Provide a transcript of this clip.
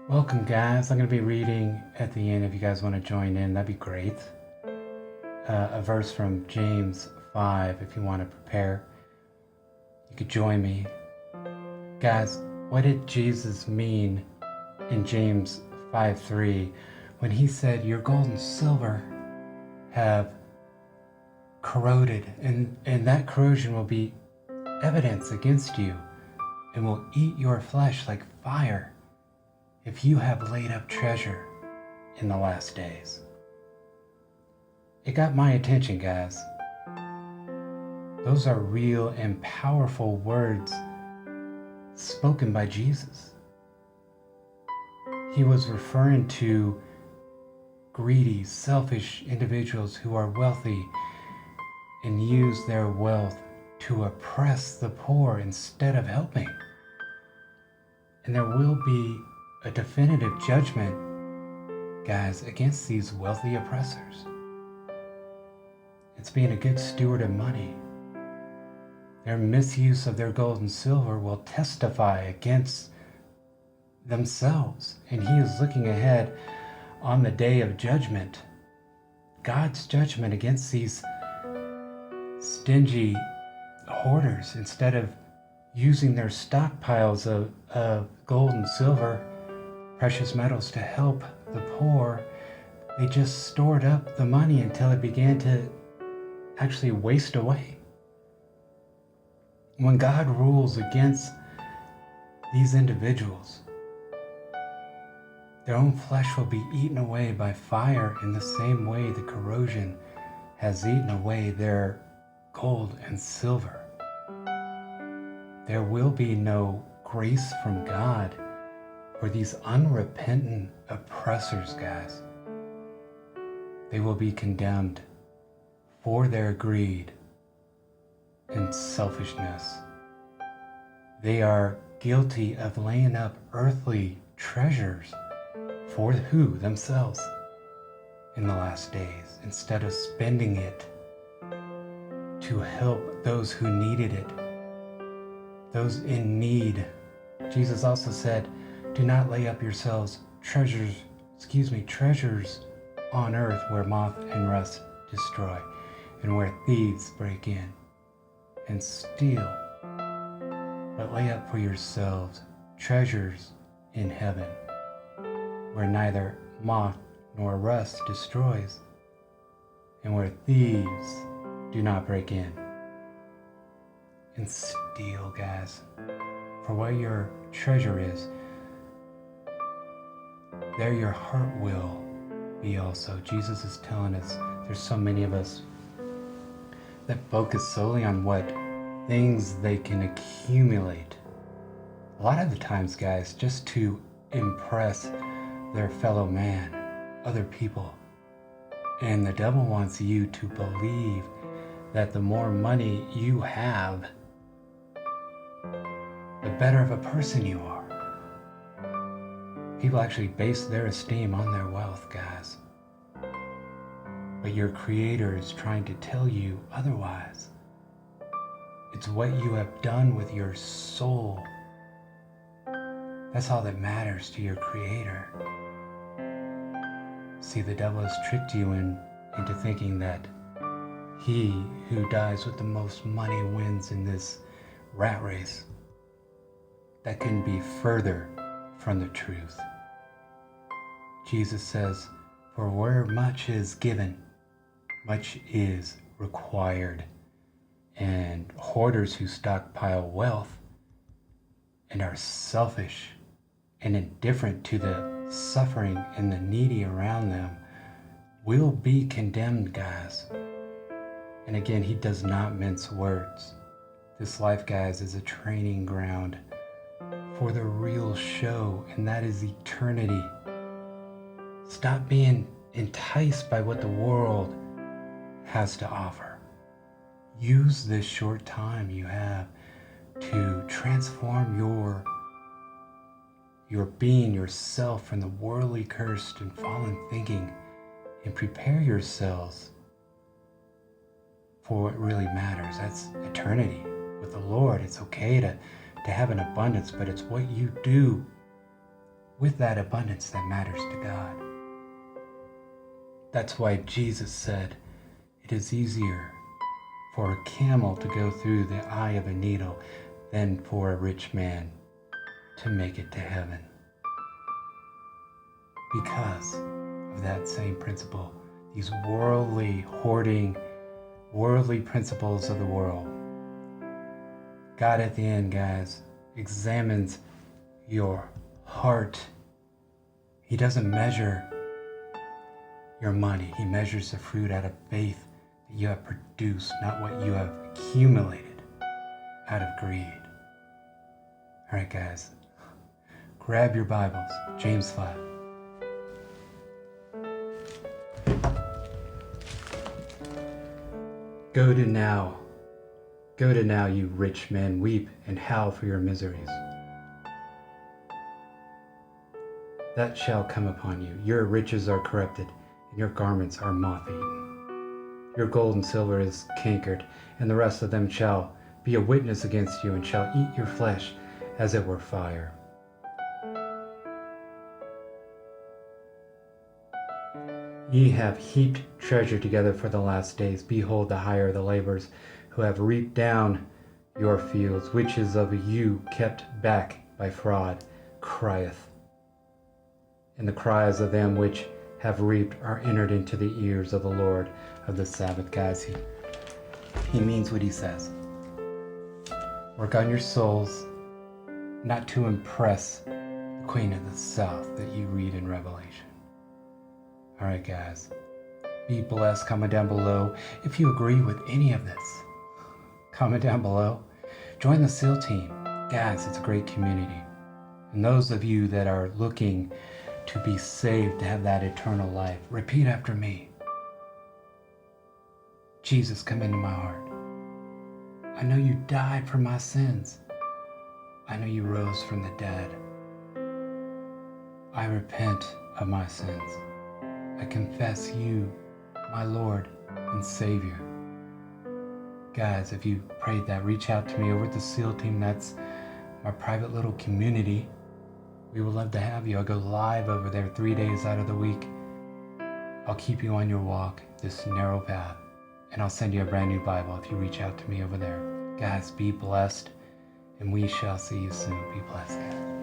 Welcome, guys. I'm going to be reading at the end if you guys want to join in. That'd be great. A verse from James 5 if you want to prepare. You could join me. Guys, what did Jesus mean in James 5:3 when he said, "Your gold and silver have corroded, and that corrosion will be evidence against you and will eat your flesh like fire if you have laid up treasure in the last days"? It got my attention, guys. Those are real and powerful words spoken by Jesus. He was referring to greedy, selfish individuals who are wealthy and use their wealth to oppress the poor instead of helping. And there will be a definitive judgment, guys, against these wealthy oppressors. It's being a good steward of money. Their misuse of their gold and silver will testify against themselves. And he is looking ahead on the day of judgment, God's judgment against these stingy hoarders. Instead of using their stockpiles of gold and silver, precious metals, to help the poor, they just stored up the money until it began to actually waste away. When God rules against these individuals, their own flesh will be eaten away by fire in the same way the corrosion has eaten away their gold and silver. There will be no grace from God for these unrepentant oppressors, guys. They will be condemned for their greed and selfishness. They are guilty of laying up earthly treasures for who? Themselves in the last days, instead of spending it to help those who needed it, those in need. Jesus also said, "Do not lay up yourselves treasures on earth where moth and rust destroy, and where thieves break in and steal. But lay up for yourselves treasures in heaven, where neither moth nor rust destroys, and where thieves do not break in and steal," guys. For where your treasure is, there your heart will be also. Jesus is telling us there's so many of us that focus solely on what things they can accumulate. A lot of the times, guys, just to impress their fellow man, other people. And the devil wants you to believe that the more money you have, the better of a person you are. People actually base their esteem on their wealth, guys. But your Creator is trying to tell you otherwise. It's what you have done with your soul. That's all that matters to your Creator. See, the devil has tricked you into thinking that he who dies with the most money wins in this rat race. That couldn't be further from the truth. Jesus says, "For where much is given, much is required." And hoarders who stockpile wealth and are selfish and indifferent to the suffering and the needy around them will be condemned, guys. And again, he does not mince words. This life, guys, is a training ground for the real show, and that is eternity. Stop being enticed by what the world has to offer. Use this short time you have to transform your being, yourself, from the worldly, cursed, and fallen thinking, and prepare yourselves for what really matters. That's eternity with the Lord. It's okay to have an abundance, but it's what you do with that abundance that matters to God. That's why Jesus said, it is easier for a camel to go through the eye of a needle than for a rich man to make it to heaven. Because of that same principle, these worldly, hoarding, worldly principles of the world. God at the end, guys, examines your heart. He doesn't measure your money. He measures the fruit out of faith that you have produced, not what you have accumulated out of greed. All right, guys, grab your Bibles, James 5. Go to now, you rich men, weep and howl for your miseries. That shall come upon you. Your riches are corrupted, and your garments are moth-eaten. Your gold and silver is cankered, and the rest of them shall be a witness against you, and shall eat your flesh as it were fire. Ye have heaped treasure together for the last days. Behold, the hire of the laborers who have reaped down your fields, which is of you kept back by fraud, crieth. And the cries of them which have reaped are entered into the ears of the Lord of the Sabbath. Guys, he means what he says. Work on your souls, not to impress the Queen of the South that you read in Revelation. All right, guys, be blessed. Comment down below if you agree with any of this. Comment down below. Join the SEAL team. Guys, it's a great community. And those of you that are looking to be saved, to have that eternal life, repeat after me. Jesus, come into my heart. I know you died for my sins. I know you rose from the dead. I repent of my sins. I confess you, my Lord and Savior. Guys, if you prayed that, reach out to me over at the SEAL team. That's my private little community. We would love to have you. I'll go live over there 3 days out of the week. I'll keep you on your walk, this narrow path, and I'll send you a brand new Bible if you reach out to me over there. Guys, be blessed, and we shall see you soon. Be blessed, guys.